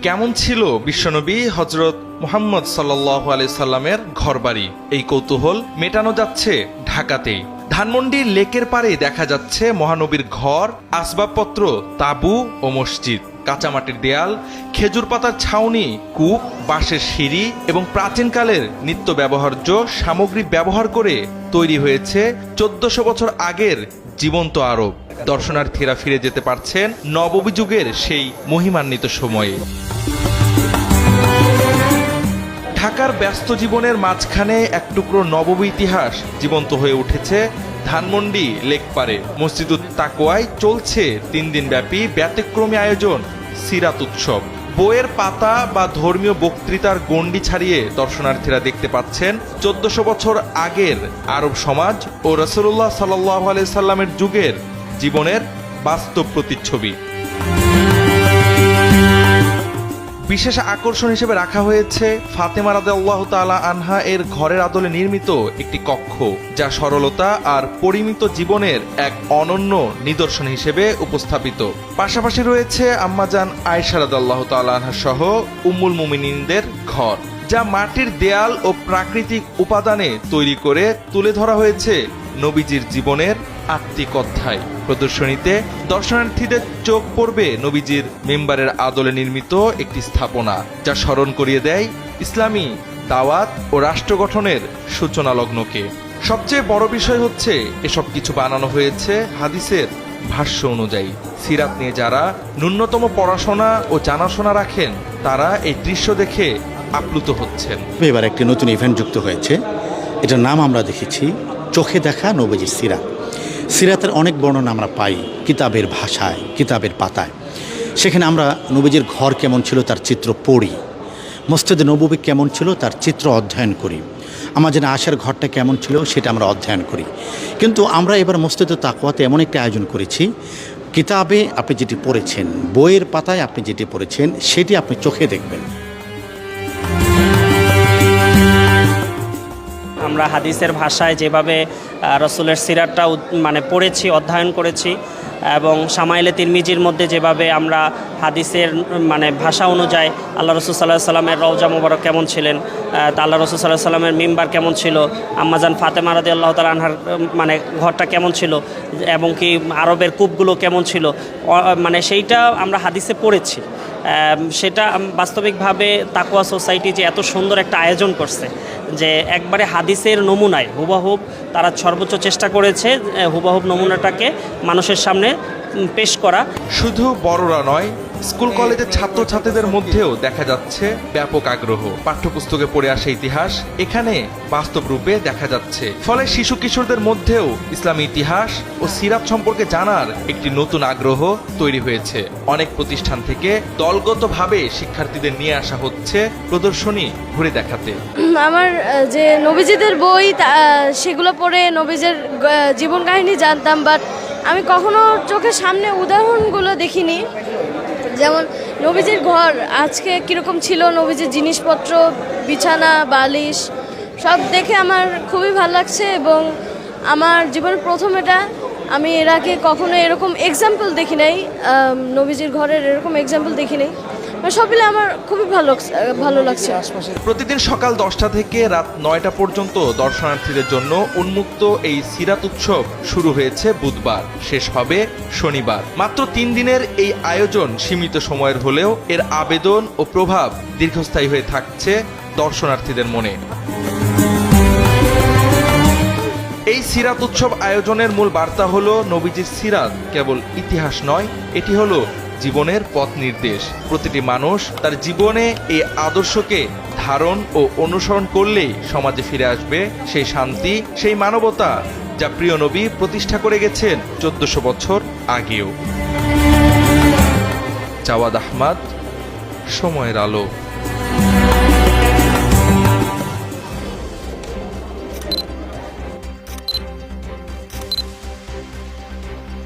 কেমন ছিল বিশ্বনবী হজরত মুহাম্মদ সাল্লাল্লাহু আলাইহি সাল্লামের ঘরবাড়ি, এই কৌতূহল মেটানো যাচ্ছে ঢাকাতেই। ধানমন্ডির লেকের পাড়ে দেখা যাচ্ছে মহানবীর ঘর, আসবাবপত্র, তাঁবু ও মসজিদ। কাঁচামাটির দেয়াল, খেজুর পাতার ছাউনি, কূপ, বাঁশের সিঁড়ি এবং প্রাচীনকালের নিত্য ব্যবহার্য সামগ্রী ব্যবহার করে তৈরি হয়েছে 1400 বছর আগের জীবন্ত আরব। দর্শনার্থীরা ফিরে যেতে পারছেন নববী যুগের সেই মহিমান্বিত সময়ে। ঢাকার ব্যস্ত জীবনের মাঝখানে এক টুকরো নববী ইতিহাস জীবন্ত হয়ে উঠেছে ধানমন্ডি লেকপাড়ে। মসজিদুত তাকওয়ায় চলছে 3 দিন ব্যাপী ব্যতিক্রমী আয়োজন সিরাত উৎসব। বইয়ের পাতা বা ধর্মীয় বক্তৃতার গণ্ডি ছাড়িয়ে দর্শনার্থীরা দেখতে পাচ্ছেন 1400 বছর আগের আরব সমাজ ও রাসূলুল্লাহ সাল্লাল্লাহু আলাইহি সাল্লামের যুগের জীবনের বাস্তব প্রতিচ্ছবি। বিশেষ আকর্ষণ হিসেবে রাখা হয়েছে ফাতেমা রাদিয়াল্লাহু তাআলা আনহা এর ঘরের আদলে নির্মিত একটি কক্ষ, যা সরলতা আর পরিমিত জীবনের এক অনন্য নিদর্শন হিসেবে উপস্থাপিত। পাশাপাশি রয়েছে আম্মাজান আয়েশা রাদিয়াল্লাহু তাআলা আনহা সহ উম্মুল মুমিনিনদের ঘর, যা মাটির দেয়াল ও প্রাকৃতিক উপাদানে তৈরি করে তুলে ধরা হয়েছে নবীজির জীবনের আত্মিক অধ্যায়। প্রদর্শনীতে দর্শনার্থীদের চোখ পড়বে নবীজির মেম্বারের আদলে নির্মিত একটি স্থাপনা, যা স্মরণ করিয়ে দেয় ইসলামী দাওয়াত ও রাষ্ট্র গঠনের সূচনা লগ্নকে। সবচেয়ে বড় বিষয় হচ্ছে এসব কিছু বানানো হয়েছে হাদিসের ভাষ্য অনুযায়ী। সিরাত নিয়ে যারা ন্যূনতম পড়াশোনা ও জানাশোনা রাখেন, তারা এই দৃশ্য দেখে আপ্লুত হচ্ছেন। এবার একটি নতুন ইভেন্ট যুক্ত হয়েছে, এটার নাম আমরা দেখেছি চোখে দেখা নবীজির সিরাত। সিরাতের অনেক বর্ণনা আমরা পাই কিতাবের ভাষায়, কিতাবের পাতায়। সেখানে আমরা নবীজির ঘর কেমন ছিল তার চিত্র পড়ি, মসজিদে নববী কেমন ছিল তার চিত্র অধ্যয়ন করি, আমাদের আয়েশার ঘরটা কেমন ছিল সেটা আমরা অধ্যয়ন করি। কিন্তু আমরা এবার মসজিদে তাকওয়াতে এমন একটা আয়োজন করেছি, কিতাবে আপনি যেটি পড়েছেন, বইয়ের পাতায় আপনি যেটি পড়েছেন, সেটি আপনি চোখে দেখবেন। আমরা হাদিসের ভাষায় যেভাবে রসুলের সিরাতটা পড়েছি, অধ্যয়ন করেছি, এবং শামাইলে তিরমিজির মধ্যে যেভাবে আমরা হাদিসের ভাষা অনুযায়ী আল্লাহ রসুল সাল্লাল্লাহু সাল্লামের রওজা মুবারক কেমন ছিলেন, তা আল্লাহ রসুল সাল্লাল্লাহু সাল্লামের মিম্বার কেমন ছিল, আম্মাজান ফাতেমা রাদিয়াল্লাহু তাআলা আনহার ঘরটা কেমন ছিল, এবং কি আরবের কূপগুলো কেমন ছিল, সেইটা আমরা হাদিসে পড়েছি। সেটা বাস্তবিকভাবে তাকওয়া সোসাইটি যে এত সুন্দর একটা আয়োজন করছে, যে একবারে হাদিসের নমুনায় হুবহুব তারা সর্বোচ্চ চেষ্টা করেছে হুবহুব নমুনাটাকে মানুষের সামনে পেশ করা। শুধু বড়রা নয়, স্কুল কলেজের ছাত্রছাত্রীদের মধ্যেও দেখা যাচ্ছে ব্যাপক আগ্রহ। পাঠ্যপুস্তকে পড়ে আসা ইতিহাস এখানে বাস্তব রূপে দেখা যাচ্ছে। ফলে শিশু কিশোরদের মধ্যেও ইসলামী ইতিহাস ও সিরাত সম্পর্কে জানার একটি নতুন আগ্রহ তৈরি হয়েছে। অনেক প্রতিষ্ঠান থেকে দলগতভাবে শিক্ষার্থীদের নিয়ে আসা হচ্ছে প্রদর্শনী ঘুরে দেখাতে। আমার যে নবীজিদের বই সেগুলো পড়ে নবীজের জীবন কাহিনী জানতাম, বাট আমি কখনো চোখের সামনে উদাহরণগুলো দেখিনি। যেমন নবীজির ঘর আজকে কীরকম ছিল, নবীজির জিনিসপত্র, বিছানা, বালিশ সব দেখে আমার খুবই ভালো লাগছে। এবং আমার জীবনের প্রথম এটা, আমি এর আগে কখনো এরকম এক্সাম্পল দেখি নাই, নবীজির ঘরের এরকম এক্সাম্পল দেখি নাই। সব মিলে আমার খুবই ভালো লাগছে। প্রতিদিন সকাল 10টা থেকে রাত 9টা পর্যন্ত দর্শনার্থীদের জন্য উন্মুক্ত এই সিরাত উৎসব শুরু হয়েছে বুধবার, শেষ হবে শনিবার। মাত্র 3 দিনের এই আয়োজন সীমিত সময়ের হলেও এর আবেদন ও প্রভাব দীর্ঘস্থায়ী হয়ে থাকছে দর্শনার্থীদের মনে। এই সিরাত উৎসব আয়োজনের মূল বার্তা হলো নবীজির সিরাত কেবল ইতিহাস নয়, এটি হলো জীবনের পথ নির্দেশ। প্রতিটি মানুষ তার জীবনে এই আদর্শকে ধারণ ও অনুসরণ করলেই সমাজে ফিরে আসবে সেই শান্তি, সেই মানবতা, যা প্রিয় নবী প্রতিষ্ঠা করে গেছেন 1400 বছর আগেও। জাওয়াদ আহমদ, সময়ের আলো।